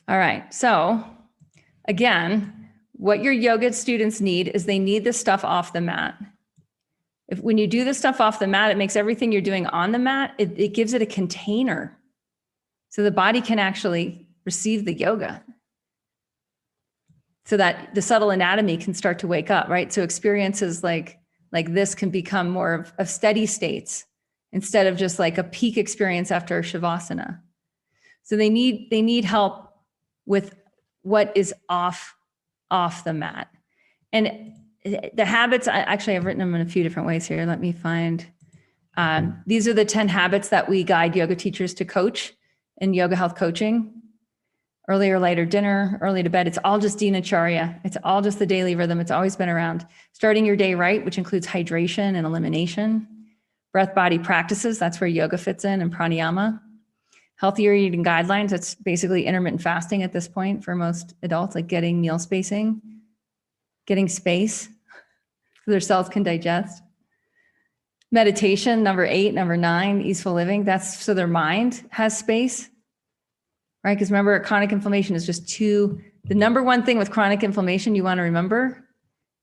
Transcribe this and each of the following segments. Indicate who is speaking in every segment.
Speaker 1: All right. So again, what your yoga students need is they need this stuff off the mat. When you do this stuff off the mat, it makes everything you're doing on the mat, it gives it a container. So the body can actually receive the yoga. So that the subtle anatomy can start to wake up, right? So experiences like this can become more of steady states instead of just like a peak experience after Shavasana. So they need help with what is off the mat. And the habits, actually, I've written them in a few different ways here. Let me find, these are the 10 habits that we guide yoga teachers to coach in yoga health coaching. Early or later dinner, early to bed. It's all just dinacharya. It's all just the daily rhythm. It's always been around. Starting your day right, which includes hydration and elimination. Breath body practices, that's where yoga fits in, and pranayama. Healthier eating guidelines, that's basically intermittent fasting at this point for most adults, like getting meal spacing, getting space so their cells can digest. Meditation, number 8, number 9, easeful living, that's so their mind has space. Right? Because remember, chronic inflammation is just the number one thing with chronic inflammation you want to remember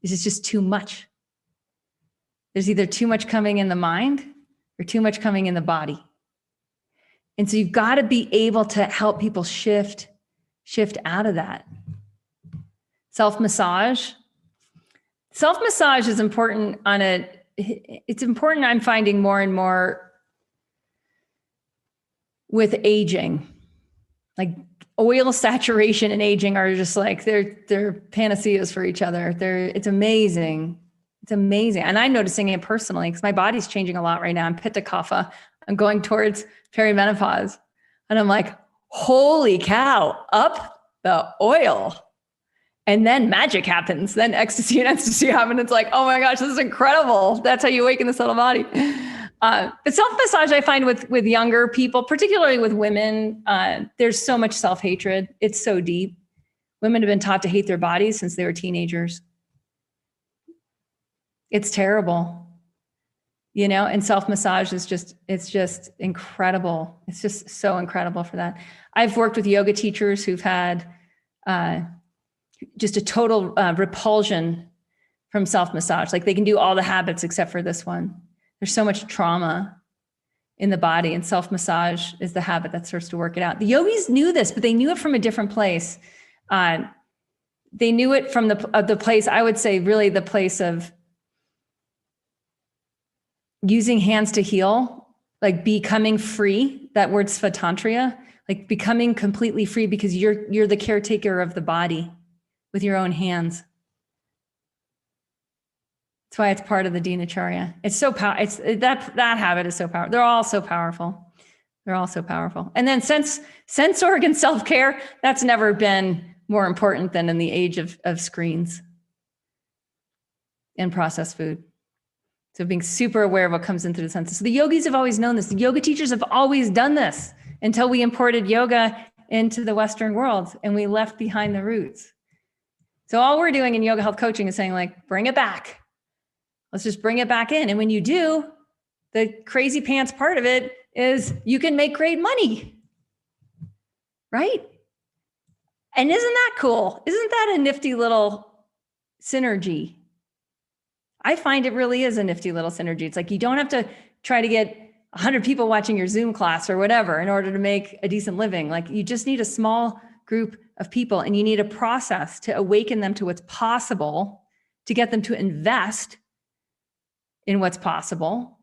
Speaker 1: is it's just too much. There's either too much coming in the mind or too much coming in the body. And so you've got to be able to help people shift out of that. Self-massage. Self-massage is important it's important, I'm finding more and more with aging. Like oil saturation and aging are just like, they're panaceas for each other. It's amazing. It's amazing. And I'm noticing it personally because my body's changing a lot right now. I'm pitta kapha. I'm going towards perimenopause. And I'm like, holy cow, up the oil. And then magic happens. Then ecstasy happen. It's like, oh my gosh, this is incredible. That's how you awaken the subtle body. But self-massage, I find with younger people, particularly with women, there's so much self-hatred. It's so deep. Women have been taught to hate their bodies since they were teenagers. It's terrible, and self-massage is it's just incredible. It's just so incredible for that. I've worked with yoga teachers who've had just a total repulsion from self-massage. Like they can do all the habits except for this one. There's so much trauma in the body, and self-massage is the habit that starts to work it out. The yogis knew this, but they knew it from a different place. They knew it from the place, I would say, really the place of using hands to heal, like becoming free. That word svatantriya, like becoming completely free because you're the caretaker of the body with your own hands. That's why it's part of the dinacharya. It's so powerful. That habit is so powerful. They're all so powerful. They're all so powerful. And then sense organ self-care, that's never been more important than in the age of screens and processed food. So being super aware of what comes in through the senses. So the yogis have always known this. The yoga teachers have always done this until we imported yoga into the Western world and we left behind the roots. So all we're doing in yoga health coaching is saying, like, bring it back. Let's just bring it back in. And when you do, the crazy pants part of it is you can make great money, right? And isn't that cool? Isn't that a nifty little synergy? I find it really is a nifty little synergy. It's like you don't have to try to get 100 people watching your Zoom class or whatever in order to make a decent living. Like you just need a small group of people and you need a process to awaken them to what's possible, to get them to invest in what's possible,